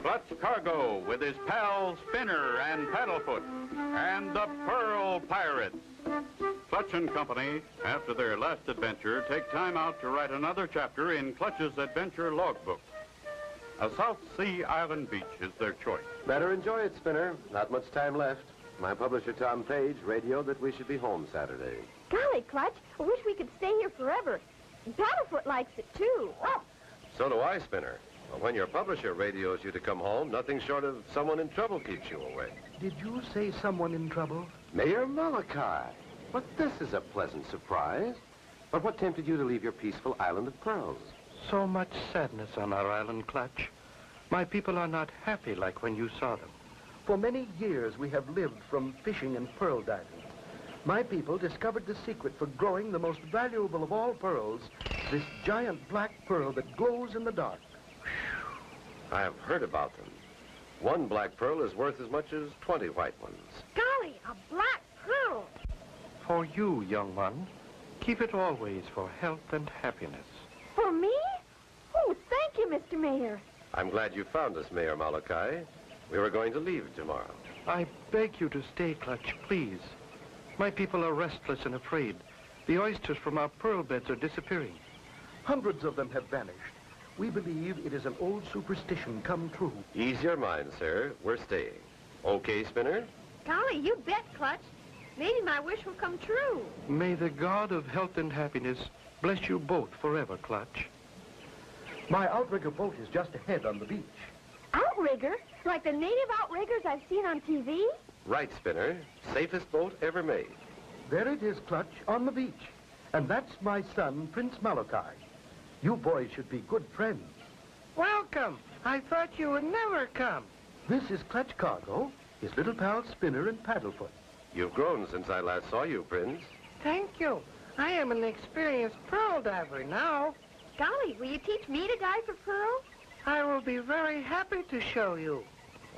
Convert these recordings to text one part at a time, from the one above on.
Clutch Cargo with his pals Spinner and Paddlefoot, and the Pearl Pirates. Clutch and Company, after their last adventure, take time out to write another chapter in Clutch's adventure logbook. A South Sea island beach is their choice. Better enjoy it, Spinner. Not much time left. My publisher, Tom Page, radioed that we should be home Saturday. Golly, Clutch, I wish we could stay here forever. Paddlefoot likes it, too. So do I, Spinner. But when your publisher radios you to come home, nothing short of someone in trouble keeps you away. Did you say someone in trouble? Mayor Malachi. But this is a pleasant surprise. But what tempted you to leave your peaceful island of pearls? So much sadness on our island, Clutch. My people are not happy like when you saw them. For many years, we have lived from fishing and pearl diving. My people discovered the secret for growing the most valuable of all pearls, this giant black pearl that glows in the dark. I have heard about them. One black pearl is worth as much as 20 white ones. Golly, a black pearl. For you, young one, keep it always for health and happiness. For me? Oh, thank you, Mr. Mayor. I'm glad you found us, Mayor Malachi. We were going to leave tomorrow. I beg you to stay, Clutch, please. My people are restless and afraid. The oysters from our pearl beds are disappearing. Hundreds of them have vanished. We believe it is an old superstition come true. Ease your mind, sir. We're staying. Okay, Spinner? Golly, you bet, Clutch. Maybe my wish will come true. May the God of health and happiness bless you both forever, Clutch. My outrigger boat is just ahead on the beach. Outrigger? Like the native outriggers I've seen on TV? Right, Spinner. Safest boat ever made. There it is, Clutch, on the beach. And that's my son, Prince Malachi. You boys should be good friends. Welcome. I thought you would never come. This is Clutch Cargo, his little pals Spinner and Paddlefoot. You've grown since I last saw you, Prince. Thank you. I am an experienced pearl diver now. Golly, will you teach me to dive for pearls? I will be very happy to show you.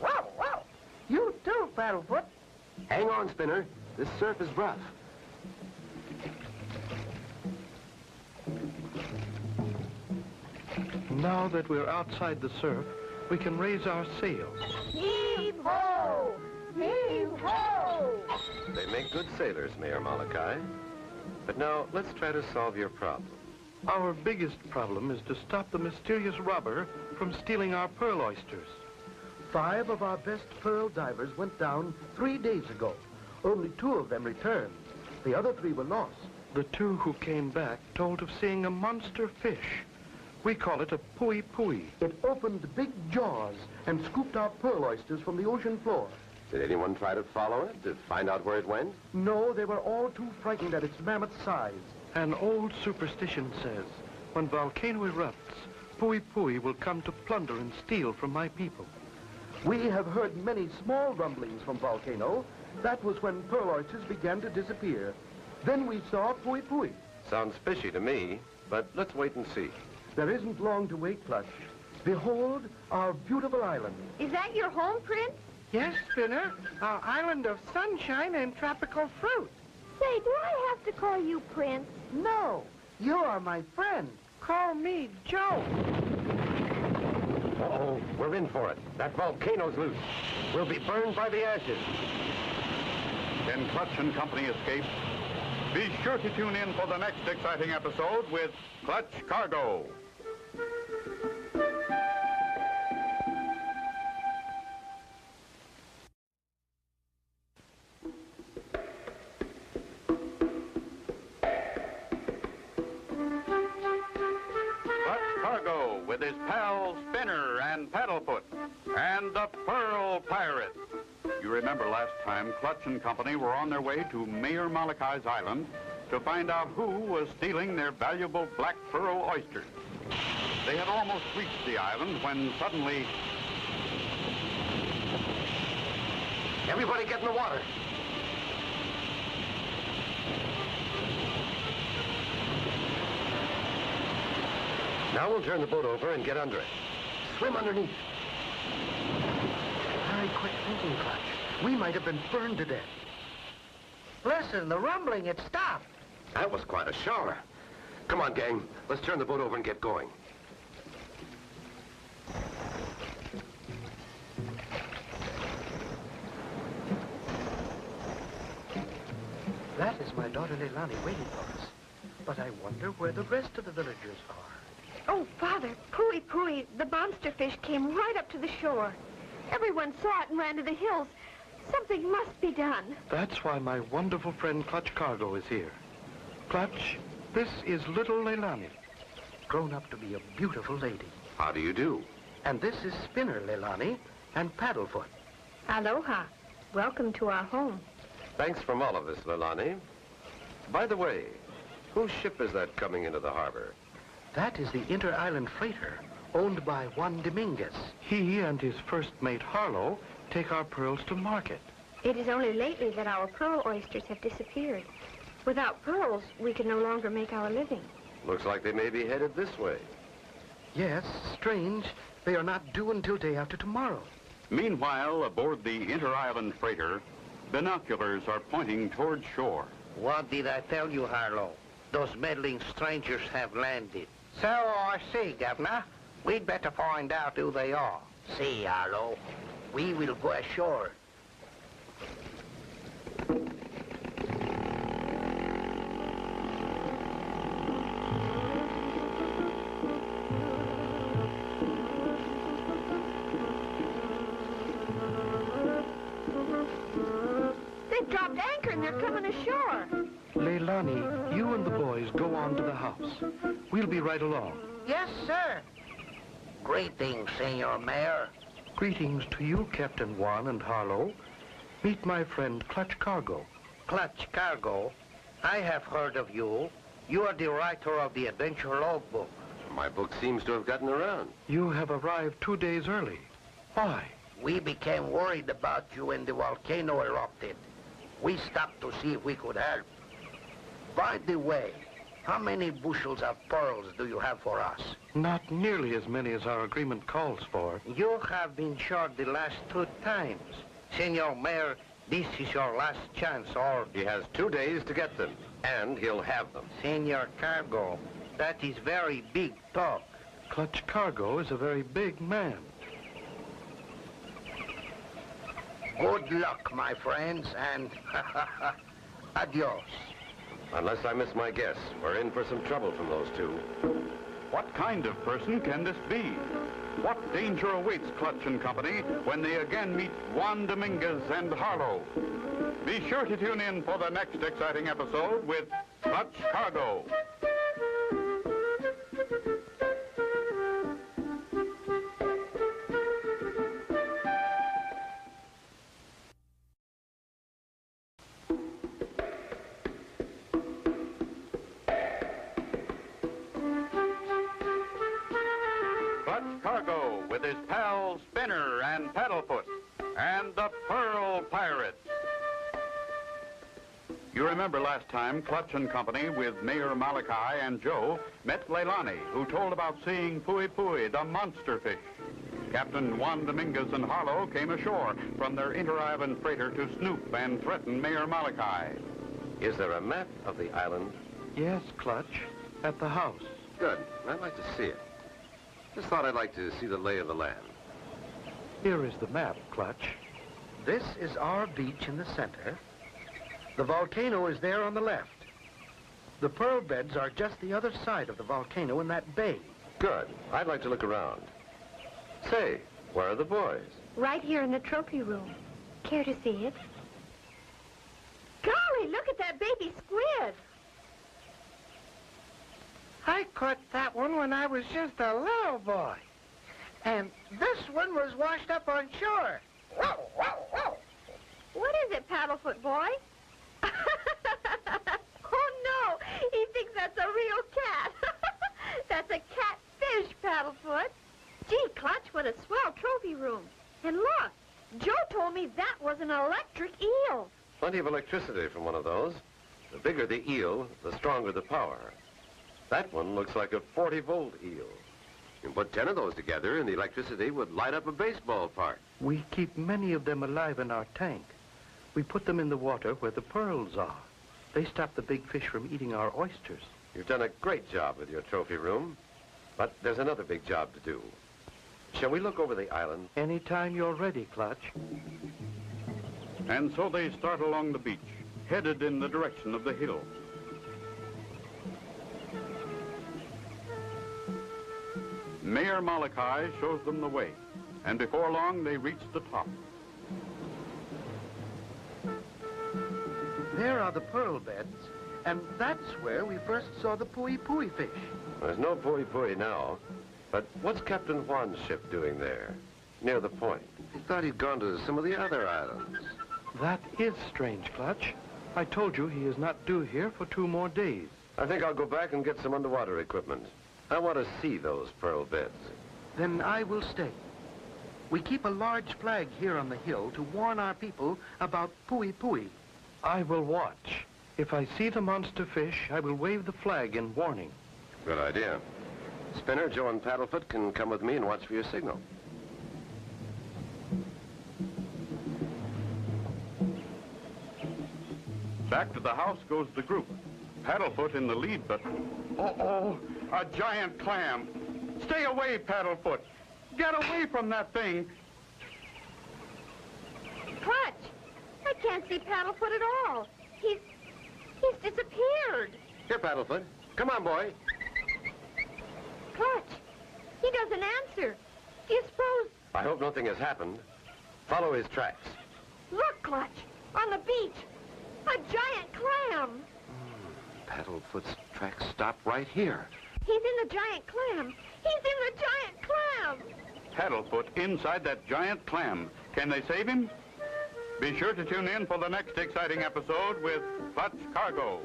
Wow, wow. You too, Paddlefoot. Hang on, Spinner. This surf is rough. Now that we're outside the surf, we can raise our sails. Heave-ho! Heave-ho! They make good sailors, Mayor Malachi. But now, let's try to solve your problem. Our biggest problem is to stop the mysterious robber from stealing our pearl oysters. 5 of our best pearl divers went down 3 days ago. Only 2 of them returned. The other 3 were lost. The 2 who came back told of seeing a monster fish. We call it a pui-pui. It opened big jaws and scooped out pearl oysters from the ocean floor. Did anyone try to follow it, to find out where it went? No, they were all too frightened at its mammoth size. An old superstition says, when volcano erupts, pui-pui will come to plunder and steal from my people. We have heard many small rumblings from volcano. That was when pearl oysters began to disappear. Then we saw pui-pui. Sounds fishy to me, but let's wait and see. There isn't long to wait, Clutch. Behold our beautiful island. Is that your home, Prince? Yes, Spinner. Our island of sunshine and tropical fruit. Say, do I have to call you Prince? No, you are my friend. Call me Joe. Uh-oh, we're in for it. That volcano's loose. We'll be burned by the ashes. Can Clutch and Company escape? Be sure to tune in for the next exciting episode with Clutch Cargo. Cargo with his pals Spinner and Paddlefoot and the Pearl Pirates. You remember last time Clutch and Company were on their way to Mayor Malachi's island to find out who was stealing their valuable black pearl oysters. They had almost reached the island when suddenly... Everybody get in the water. Now we'll turn the boat over and get under it. Swim underneath. Hurry, quit thinking, Clutch. We might have been burned to death. Listen, the rumbling, it stopped. That was quite a shower. Come on, gang. Let's turn the boat over and get going. This is my daughter Leilani waiting for us. But I wonder where the rest of the villagers are. Oh, Father, Pooey Pooey, the monster fish came right up to the shore. Everyone saw it and ran to the hills. Something must be done. That's why my wonderful friend Clutch Cargo is here. Clutch, this is little Leilani, grown up to be a beautiful lady. How do you do? And this is Spinner Leilani and Paddlefoot. Aloha. Welcome to our home. Thanks from all of us, Leilani. By the way, whose ship is that coming into the harbor? That is the Inter-Island Freighter, owned by Juan Dominguez. He and his first mate, Harlow, take our pearls to market. It is only lately that our pearl oysters have disappeared. Without pearls, we can no longer make our living. Looks like they may be headed this way. Yes, strange. They are not due until day after tomorrow. Meanwhile, aboard the Inter-Island Freighter, binoculars are pointing toward shore. What did I tell you, Harlow? Those meddling strangers have landed. So I see, Governor. We'd better find out who they are. See, Harlow, we will go ashore. They've dropped anchor and they're coming ashore. Leilani, you and the boys go on to the house. We'll be right along. Yes, sir. Greetings, Senor Mayor. Greetings to you, Captain Juan and Harlow. Meet my friend Clutch Cargo. Clutch Cargo. I have heard of you. You are the writer of the adventure logbook. My book seems to have gotten around. You have arrived 2 days early. Why? We became worried about you when the volcano erupted. We stopped to see if we could help. By the way, how many bushels of pearls do you have for us? Not nearly as many as our agreement calls for. You have been short the last 2 times. Senor Mayor, this is your last chance, or... He has 2 days to get them, and he'll have them. Senor Cargo, that is very big talk. Clutch Cargo is a very big man. Good luck, my friends, and adios. Unless I miss my guess, we're in for some trouble from those two. What kind of person can this be? What danger awaits Clutch and Company when they again meet Juan Dominguez and Harlow? Be sure to tune in for the next exciting episode with Clutch Cargo. Cargo with his pals Spinner and Paddlefoot and the Pearl Pirates. You remember last time Clutch and Company with Mayor Malachi and Joe met Leilani, who told about seeing Pooey Pooey, the monster fish. Captain Juan Dominguez and Harlow came ashore from their Inter-Island freighter to snoop and threaten Mayor Malachi. Is there a map of the island? Yes, Clutch, at the house. Good. I'd like to see it. Just thought I'd like to see the lay of the land. Here is the map, Clutch. This is our beach in the center. The volcano is there on the left. The pearl beds are just the other side of the volcano in that bay. Good. I'd like to look around. Say, where are the boys? Right here in the trophy room. Care to see it? Golly, look at that baby squid. I caught that one when I was just a little boy. And this one was washed up on shore. What is it, Paddlefoot boy? Oh, no. He thinks that's a real cat. That's a catfish, Paddlefoot. Gee, Clutch, what a swell trophy room. And look, Joe told me that was an electric eel. Plenty of electricity from one of those. The bigger the eel, the stronger the power. That one looks like a 40-volt eel. You can put 10 of those together and the electricity would light up a baseball park. We keep many of them alive in our tank. We put them in the water where the pearls are. They stop the big fish from eating our oysters. You've done a great job with your trophy room, but there's another big job to do. Shall we look over the island? Anytime you're ready, Clutch. And so they start along the beach, headed in the direction of the hill. Mayor Malachi shows them the way, and before long they reach the top. There are the pearl beds, and that's where we first saw the pui-pui fish. There's no pui-pui now, but what's Captain Juan's ship doing there, near the point? He thought he'd gone to some of the other islands. That is strange, Clutch. I told you he is not due here for 2 more days. I think I'll go back and get some underwater equipment. I want to see those pearl beds. Then I will stay. We keep a large flag here on the hill to warn our people about pui-pui. I will watch. If I see the monster fish, I will wave the flag in warning. Good idea. Spinner, Joe, and Paddlefoot can come with me and watch for your signal. Back to the house goes the group. Paddlefoot in the lead, but... Oh, a giant clam. Stay away, Paddlefoot. Get away from that thing. Clutch, I can't see Paddlefoot at all. He's disappeared. Here, Paddlefoot. Come on, boy. Clutch, he doesn't answer. Do you suppose... I hope nothing has happened. Follow his tracks. Look, Clutch, on the beach. A giant clam. Paddlefoot's tracks stop right here. He's in the giant clam. He's in the giant clam. Paddlefoot inside that giant clam. Can they save him? Be sure to tune in for the next exciting episode with Clutch Cargo.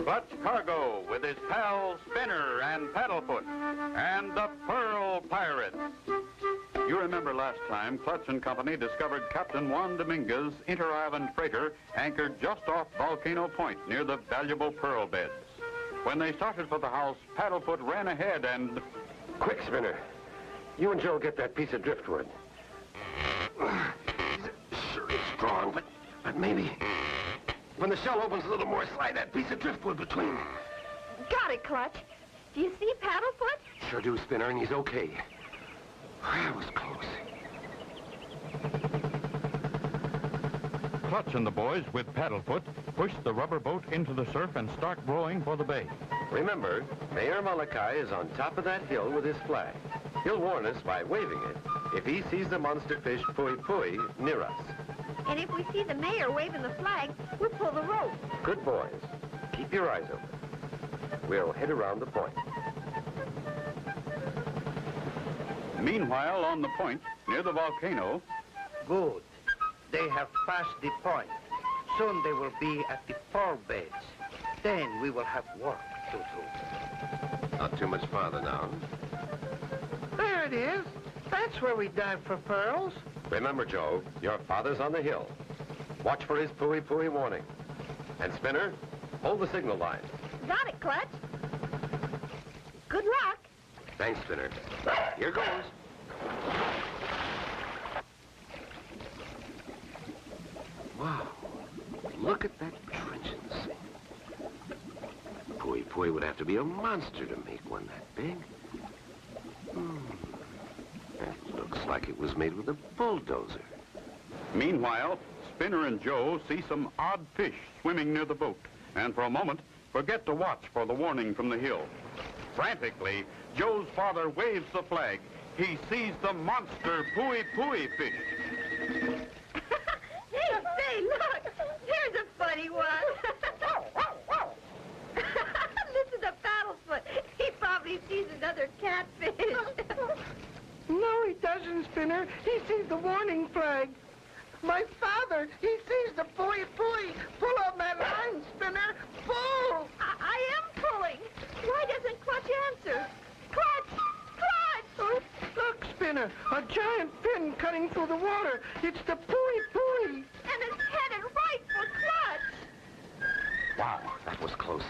Clutch Cargo with his pals Spinner and Paddlefoot and the Pearl Pirates. You remember last time Clutch and Company discovered Captain Juan Dominguez's inter-island freighter anchored just off Volcano Point near the valuable pearl beds. When they started for the house, Paddlefoot ran ahead and... Quick, Spinner. You and Joe get that piece of driftwood. Sure is strong, but maybe... When the shell opens a little more, slide that piece of driftwood between. Got it, Clutch. Do you see Paddlefoot? Sure do, Spinner, and he's okay. That was close. Clutch and the boys, with Paddlefoot, push the rubber boat into the surf and start rowing for the bay. Remember, Mayor Malachi is on top of that hill with his flag. He'll warn us by waving it if he sees the monster fish pui-pui near us. And if we see the mayor waving the flag, we'll pull the rope. Good boys. Keep your eyes open. We'll head around the point. Meanwhile, on the point, near the volcano... Good. They have passed the point. Soon they will be at the pearl beds. Then we will have work to do. Not too much farther now. There it is. That's where we dive for pearls. Remember, Joe, your father's on the hill. Watch for his pui-pui warning. And Spinner, hold the signal line. Got it, Clutch. Good luck. Thanks, Spinner. Here goes. Wow. Look at that trenchance. Pui-pui would have to be a monster to make one that big. That looks like it was made with a bulldozer. Meanwhile, Spinner and Joe see some odd fish swimming near the boat, and for a moment, forget to watch for the warning from the hill. Frantically, Joe's father waves the flag. He sees the monster pui-pui fish. Hey, look! Here's a funny one. Listen to Paddlefoot. He probably sees another catfish. No, he doesn't, Spinner. He sees the warning flag. My father, he sees the pui-pui. Pull on that line, Spinner. Pull! I am pulling. Why doesn't Clutch answer? Clutch! Clutch! Oh, look, Spinner, a giant fin cutting through the water. It's the pui-pui. And it's headed right for Clutch. Wow, that was close.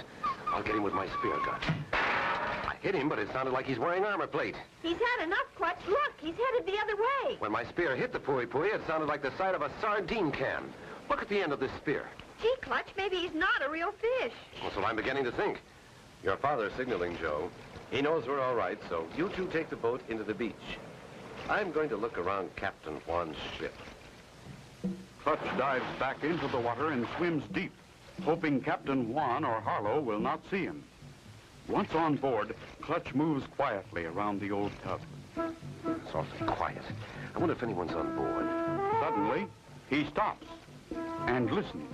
I'll get him with my spear gun. I hit him, but it sounded like he's wearing armor plate. He's had enough, Clutch. Look, he's headed the other way. When my spear hit the pui-pui, it sounded like the side of a sardine can. Look at the end of this spear. Gee, Clutch, maybe he's not a real fish. That's what I'm beginning to think. Your father's signaling, Joe. He knows we're all right, so you two take the boat into the beach. I'm going to look around Captain Juan's ship. Clutch dives back into the water and swims deep, hoping Captain Juan or Harlow will not see him. Once on board, Clutch moves quietly around the old tub. It's awfully quiet. I wonder if anyone's on board. Suddenly, he stops and listens.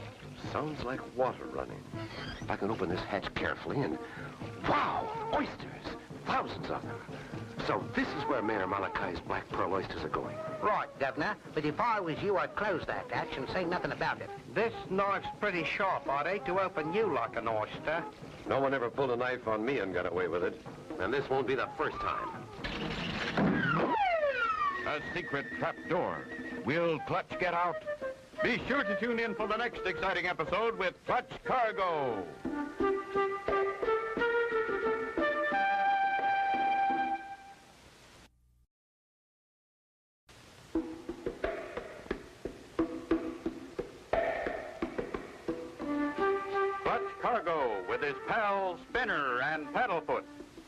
Sounds like water running. I can open this hatch carefully and... Wow! Oysters! Thousands of them. So this is where Mayor Malachi's black pearl oysters are going. Right, Governor. But if I was you, I'd close that hatch and say nothing about it. This knife's pretty sharp. I'd hate to open you like an oyster. No one ever pulled a knife on me and got away with it. And this won't be the first time. A secret trap door. Will Clutch get out? Be sure to tune in for the next exciting episode with Clutch Cargo. Clutch Cargo with his pals Spinner and Paddlefoot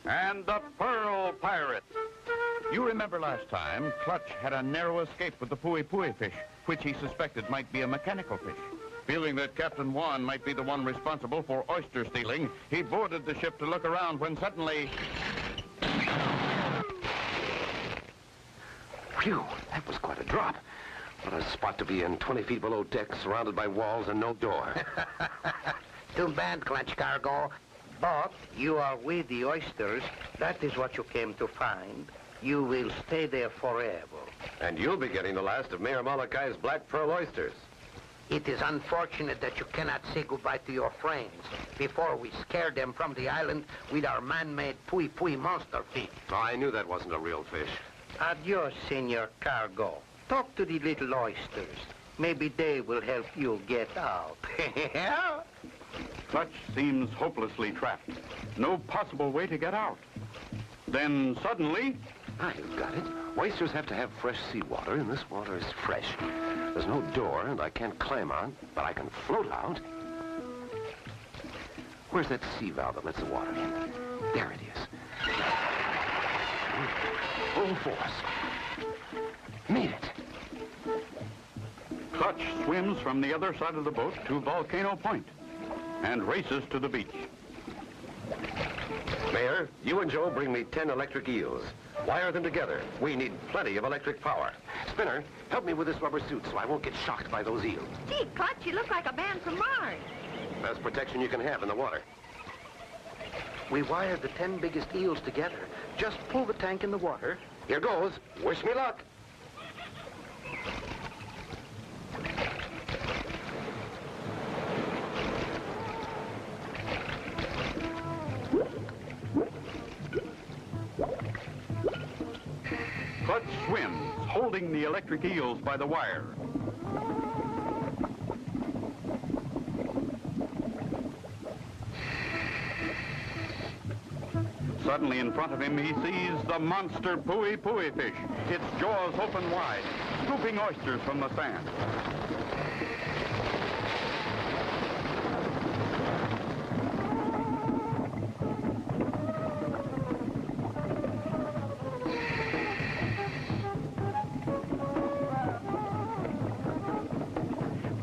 and the Pearl Pirate. You remember last time, Clutch had a narrow escape with the pui-pui fish, which he suspected might be a mechanical fish. Feeling that Captain Juan might be the one responsible for oyster stealing, he boarded the ship to look around when suddenly... Phew, that was quite a drop. What a spot to be in, 20 feet below deck, surrounded by walls and no door. Too bad, Clutch Cargo. But you are with the oysters. That is what you came to find. You will stay there forever. And you'll be getting the last of Mayor Malachi's black pearl oysters. It is unfortunate that you cannot say goodbye to your friends before we scare them from the island with our man-made pui-pui monster fish. I knew that wasn't a real fish. Adios, Senor Cargo. Talk to the little oysters. Maybe they will help you get out. Clutch seems hopelessly trapped. No possible way to get out. Then suddenly... I've got it. Oysters have to have fresh seawater, and this water is fresh. There's no door, and I can't climb out, but I can float out. Where's that sea valve that lets the water in? There it is. Full force. Made it. Clutch swims from the other side of the boat to Volcano Point and races to the beach. Mayor, you and Joe bring me 10 electric eels. Wire them together. We need plenty of electric power. Spinner, help me with this rubber suit so I won't get shocked by those eels. Gee, Clutch, you look like a man from Mars. Best protection you can have in the water. We wired the 10 biggest eels together. Just pull the tank in the water. Here goes. Wish me luck. Clutch swims, holding the electric eels by the wire. Suddenly in front of him, he sees the monster pui-pui fish, its jaws open wide, scooping oysters from the sand.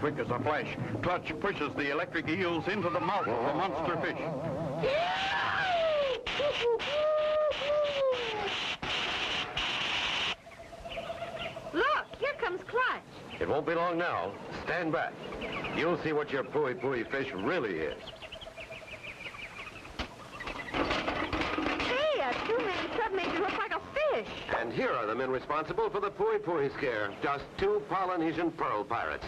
Quick as a flash, Clutch pushes the electric eels into the mouth of the monster fish. Look, here comes Clutch. It won't be long now. Stand back. You'll see what your pui-pui fish really is. Hey, a two-man tub made you look like a fish. And here are the men responsible for the pui-pui scare. Just 2 Polynesian pearl pirates.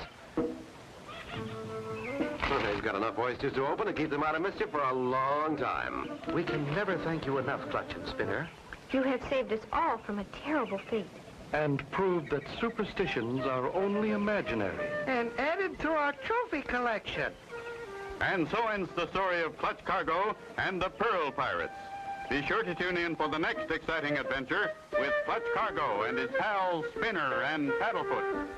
They've got enough oysters to open to keep them out of mischief for a long time. We can never thank you enough, Clutch and Spinner. You have saved us all from a terrible fate. And proved that superstitions are only imaginary. And added to our trophy collection. And so ends the story of Clutch Cargo and the Pearl Pirates. Be sure to tune in for the next exciting adventure with Clutch Cargo and his pals Spinner and Paddlefoot.